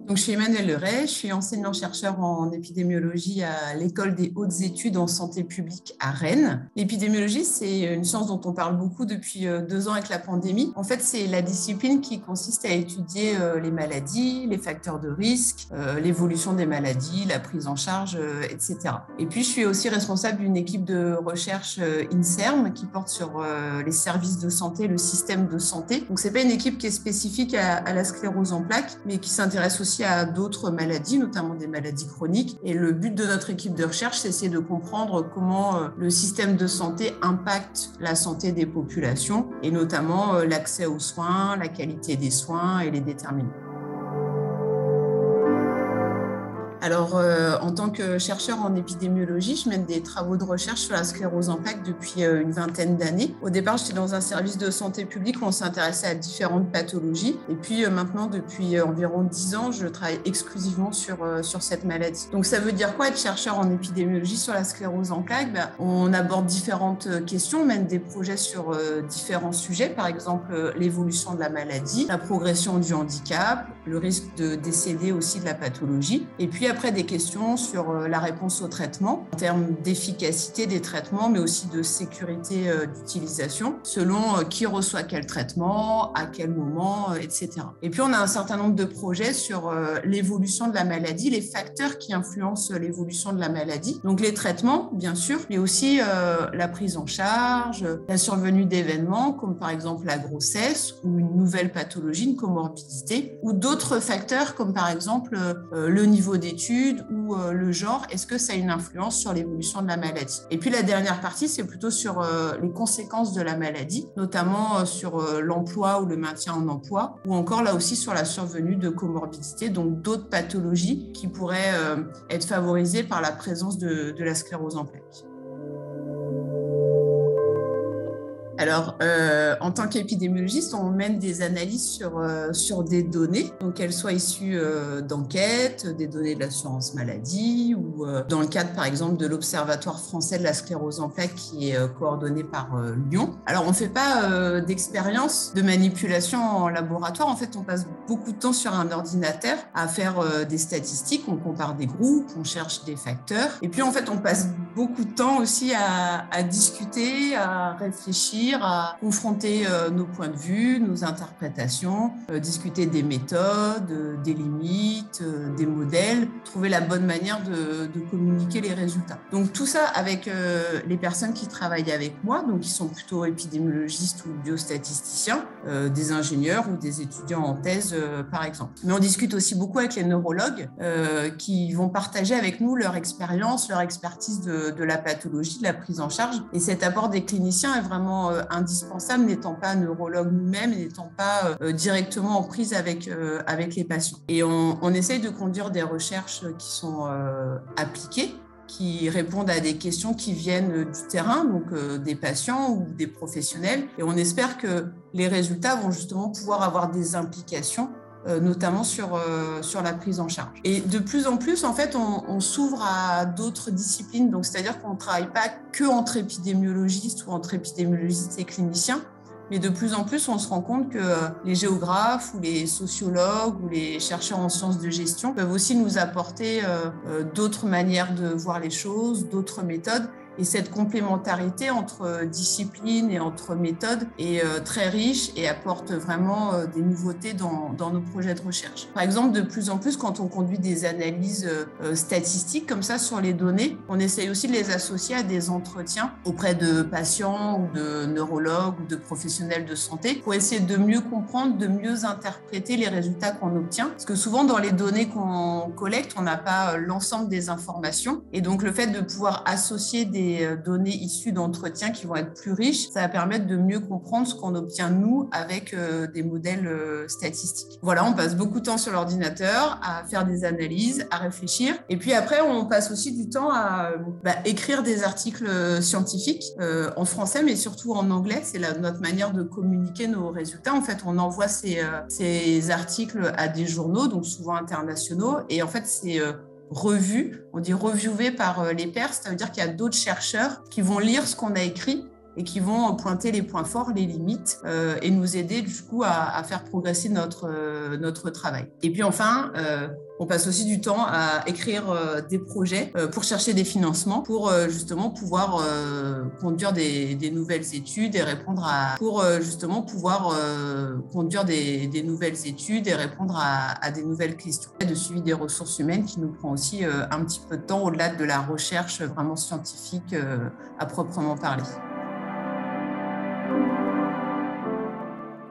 Donc, je suis Emmanuelle Leray, je suis enseignant-chercheur en épidémiologie à l'École des hautes études en santé publique à Rennes. L'épidémiologie, c'est une science dont on parle beaucoup depuis 2 ans avec la pandémie. En fait, c'est la discipline qui consiste à étudier les maladies, les facteurs de risque, l'évolution des maladies, la prise en charge, etc. Et puis, je suis aussi responsable d'une équipe de recherche INSERM qui porte sur les services de santé, le système de santé. Donc, c'est pas une équipe qui est spécifique à la sclérose en plaques, mais qui s'intéresse aussi à d'autres maladies, notamment des maladies chroniques. Et le but de notre équipe de recherche, c'est essayer de comprendre comment le système de santé impacte la santé des populations, et notamment l'accès aux soins, la qualité des soins et les déterminants. Alors, en tant que chercheur en épidémiologie, je mène des travaux de recherche sur la sclérose en plaques depuis une vingtaine d'années. Au départ, j'étais dans un service de santé publique où on s'intéressait à différentes pathologies. Et puis maintenant, depuis environ 10 ans, je travaille exclusivement sur cette maladie. Donc, ça veut dire quoi être chercheur en épidémiologie sur la sclérose en plaques? On aborde différentes questions, on mène des projets sur différents sujets, par exemple l'évolution de la maladie, la progression du handicap, le risque de décéder aussi de la pathologie. Et puis après, des questions sur la réponse au traitement, en termes d'efficacité des traitements, mais aussi de sécurité d'utilisation, selon qui reçoit quel traitement, à quel moment, etc. Et puis, on a un certain nombre de projets sur l'évolution de la maladie, les facteurs qui influencent l'évolution de la maladie. Donc, les traitements, bien sûr, mais aussi la prise en charge, la survenue d'événements, comme par exemple la grossesse ou une nouvelle pathologie, une comorbidité, ou d'autres facteurs, comme par exemple le niveau d'études ou le genre, est-ce que ça a une influence sur l'évolution de la maladie? Et puis la dernière partie, c'est plutôt sur les conséquences de la maladie, notamment sur l'emploi ou le maintien en emploi, ou encore là aussi sur la survenue de comorbidités, donc d'autres pathologies qui pourraient être favorisées par la présence de la sclérose en plaques. Alors, en tant qu'épidémiologiste, on mène des analyses sur des données, donc qu'elles soient issues d'enquêtes, des données de l'assurance maladie ou dans le cadre, par exemple, de l'Observatoire français de la sclérose en plaques qui est coordonné par Lyon. Alors, on ne fait pas d'expérience de manipulation en laboratoire. En fait, on passe beaucoup de temps sur un ordinateur à faire des statistiques, on compare des groupes, on cherche des facteurs. Et puis, en fait, on passe beaucoup de temps aussi à discuter, à réfléchir, à confronter nos points de vue, nos interprétations, discuter des méthodes, des limites, des modèles, trouver la bonne manière de communiquer les résultats. Donc tout ça avec les personnes qui travaillent avec moi, donc qui sont plutôt épidémiologistes ou biostatisticiens, des ingénieurs ou des étudiants en thèse par exemple. Mais on discute aussi beaucoup avec les neurologues qui vont partager avec nous leur expérience, leur expertise de la pathologie, de la prise en charge. Et cet apport des cliniciens est vraiment indispensable, n'étant pas neurologue nous-mêmes et n'étant pas directement en prise avec les patients. Et on essaye de conduire des recherches qui sont appliquées, qui répondent à des questions qui viennent du terrain, donc des patients ou des professionnels. Et on espère que les résultats vont justement pouvoir avoir des implications notamment sur la prise en charge. Et de plus en plus, en fait, on s'ouvre à d'autres disciplines. Donc, c'est-à-dire qu'on ne travaille pas que entre épidémiologistes ou entre épidémiologistes et cliniciens, mais de plus en plus, on se rend compte que les géographes ou les sociologues ou les chercheurs en sciences de gestion peuvent aussi nous apporter d'autres manières de voir les choses, d'autres méthodes. Et cette complémentarité entre disciplines et entre méthodes est très riche et apporte vraiment des nouveautés dans nos projets de recherche. Par exemple, de plus en plus, quand on conduit des analyses statistiques comme ça sur les données, on essaye aussi de les associer à des entretiens auprès de patients ou de neurologues ou de professionnels de santé pour essayer de mieux comprendre, de mieux interpréter les résultats qu'on obtient. Parce que souvent, dans les données qu'on collecte, on n'a pas l'ensemble des informations. Et donc, le fait de pouvoir associer des données issues d'entretiens qui vont être plus riches, ça va permettre de mieux comprendre ce qu'on obtient nous avec des modèles statistiques. Voilà, on passe beaucoup de temps sur l'ordinateur à faire des analyses, à réfléchir. Et puis après, on passe aussi du temps à écrire des articles scientifiques en français, mais surtout en anglais. C'est notre manière de communiquer nos résultats. En fait, on envoie ces articles à des journaux, donc souvent internationaux, et en fait, c'est revu, on dit reviewé par les pairs, ça veut dire qu'il y a d'autres chercheurs qui vont lire ce qu'on a écrit et qui vont pointer les points forts, les limites et nous aider du coup à faire progresser notre travail. Et puis enfin, on passe aussi du temps à écrire des projets pour chercher des financements pour justement pouvoir conduire des nouvelles études et répondre à des nouvelles questions. De suivi des ressources humaines qui nous prend aussi un petit peu de temps au-delà de la recherche vraiment scientifique à proprement parler.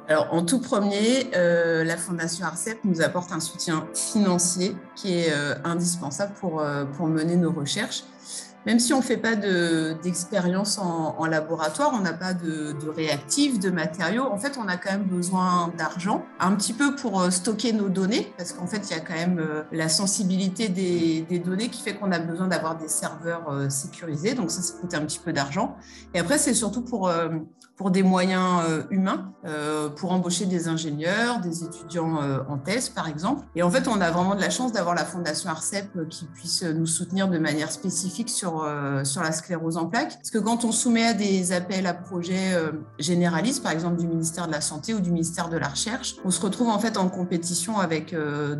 Alors, en tout premier, la Fondation ARCEP nous apporte un soutien financier qui est indispensable pour mener nos recherches. Même si on ne fait pas d'expérience en laboratoire, on n'a pas de réactifs, de matériaux, en fait, on a quand même besoin d'argent, un petit peu pour stocker nos données, parce qu'en fait, il y a quand même la sensibilité des données qui fait qu'on a besoin d'avoir des serveurs sécurisés, donc ça coûte un petit peu d'argent. Et après, c'est surtout pour des moyens humains, pour embaucher des ingénieurs, des étudiants en thèse, par exemple. Et en fait, on a vraiment de la chance d'avoir la Fondation ARCEP qui puisse nous soutenir de manière spécifique sur la sclérose en plaques. Parce que quand on soumet à des appels à projets généralistes, par exemple du ministère de la Santé ou du ministère de la Recherche, on se retrouve en fait en compétition avec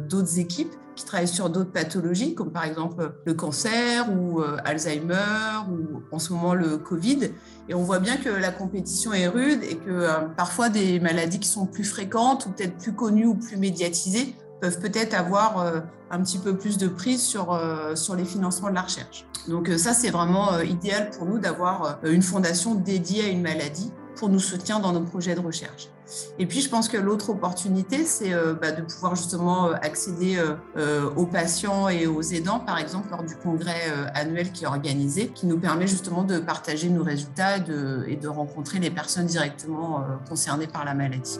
d'autres équipes qui travaillent sur d'autres pathologies, comme par exemple le cancer ou Alzheimer ou en ce moment le Covid. Et on voit bien que la compétition est rude et que parfois des maladies qui sont plus fréquentes ou peut-être plus connues ou plus médiatisées peuvent peut-être avoir un petit peu plus de prise sur les financements de la recherche. Donc ça, c'est vraiment idéal pour nous d'avoir une fondation dédiée à une maladie pour nous soutenir dans nos projets de recherche. Et puis, je pense que l'autre opportunité, c'est de pouvoir justement accéder aux patients et aux aidants, par exemple, lors du congrès annuel qui est organisé, qui nous permet justement de partager nos résultats et de rencontrer les personnes directement concernées par la maladie.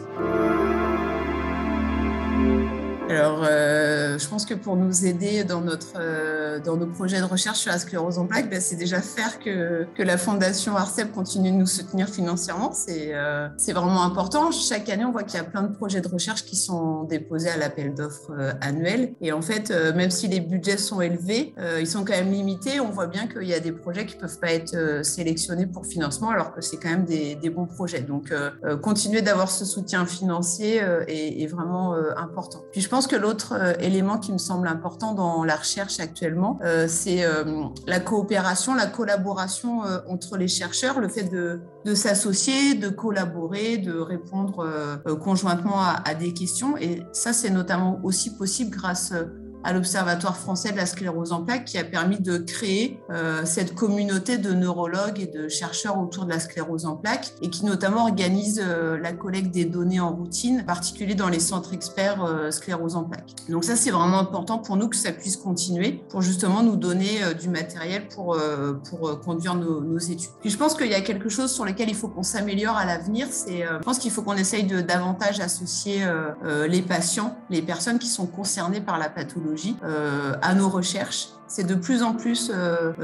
Alors, je pense que pour nous aider dans nos projets de recherche sur la sclérose en plaques, c'est déjà faire que la Fondation ARCEP continue de nous soutenir financièrement. C'est vraiment important. Chaque année, on voit qu'il y a plein de projets de recherche qui sont déposés à l'appel d'offres annuel. Et en fait, même si les budgets sont élevés, ils sont quand même limités. On voit bien qu'il y a des projets qui ne peuvent pas être sélectionnés pour financement, alors que c'est quand même des bons projets. Donc, continuer d'avoir ce soutien financier est vraiment important. Puis, je pense que l'autre élément qui me semble important dans la recherche actuellement, c'est la coopération, la collaboration entre les chercheurs, le fait de s'associer, de collaborer, de répondre conjointement à des questions. Et ça, c'est notamment aussi possible grâce à l'Observatoire français de la sclérose en plaques qui a permis de créer cette communauté de neurologues et de chercheurs autour de la sclérose en plaques et qui notamment organise la collecte des données en routine, en particulier dans les centres experts sclérose en plaques. Donc ça, c'est vraiment important pour nous que ça puisse continuer pour justement nous donner du matériel pour conduire nos études. Puis je pense qu'il y a quelque chose sur lequel il faut qu'on s'améliore à l'avenir, je pense qu'il faut qu'on essaye de davantage associer les patients, les personnes qui sont concernées par la pathologie à nos recherches. C'est de plus en plus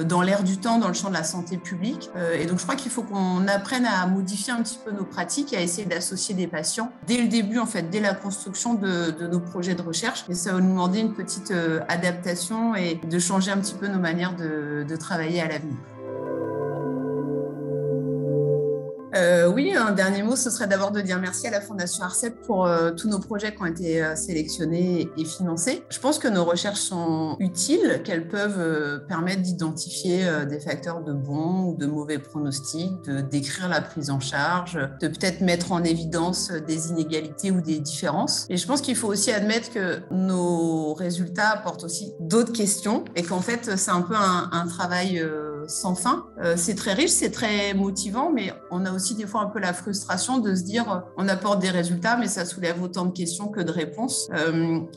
dans l'air du temps, dans le champ de la santé publique. Et donc, je crois qu'il faut qu'on apprenne à modifier un petit peu nos pratiques et à essayer d'associer des patients dès le début, en fait, dès la construction de nos projets de recherche. Et ça va nous demander une petite adaptation et de changer un petit peu nos manières de travailler à l'avenir. Oui, un dernier mot, ce serait d'abord de dire merci à la Fondation ARCEP pour tous nos projets qui ont été sélectionnés et financés. Je pense que nos recherches sont utiles, qu'elles peuvent permettre d'identifier des facteurs de bons ou de mauvais pronostics, de décrire la prise en charge, de peut-être mettre en évidence des inégalités ou des différences. Et je pense qu'il faut aussi admettre que nos résultats apportent aussi d'autres questions et qu'en fait, c'est un peu un travail sans fin. C'est très riche, c'est très motivant, mais on a aussi des fois un peu la frustration de se dire on apporte des résultats, mais ça soulève autant de questions que de réponses.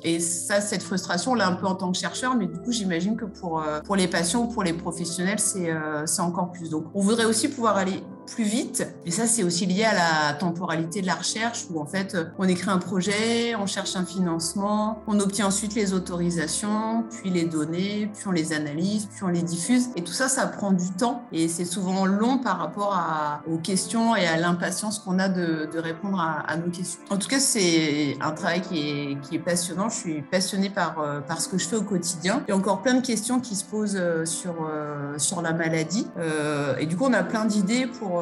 Et ça, cette frustration, on l'a un peu en tant que chercheur, mais du coup, j'imagine que pour les patients ou pour les professionnels, c'est encore plus. Donc, on voudrait aussi pouvoir aller plus vite. Et ça, c'est aussi lié à la temporalité de la recherche où en fait, on écrit un projet, on cherche un financement, on obtient ensuite les autorisations, puis les données, puis on les analyse, puis on les diffuse. Et tout ça, ça prend du temps et c'est souvent long par rapport aux questions et à l'impatience qu'on a de répondre à nos questions. En tout cas, c'est un travail qui est passionnant. Je suis passionnée par ce que je fais au quotidien. Il y a encore plein de questions qui se posent sur la maladie. Et du coup, on a plein d'idées pour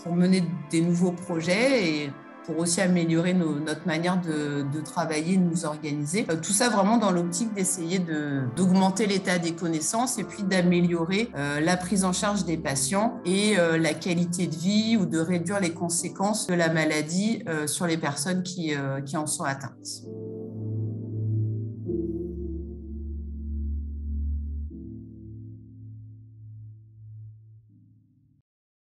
pour mener des nouveaux projets et pour aussi améliorer notre manière de travailler, de nous organiser. Tout ça vraiment dans l'optique d'essayer d'augmenter l'état des connaissances et puis d'améliorer la prise en charge des patients et la qualité de vie ou de réduire les conséquences de la maladie sur les personnes qui en sont atteintes.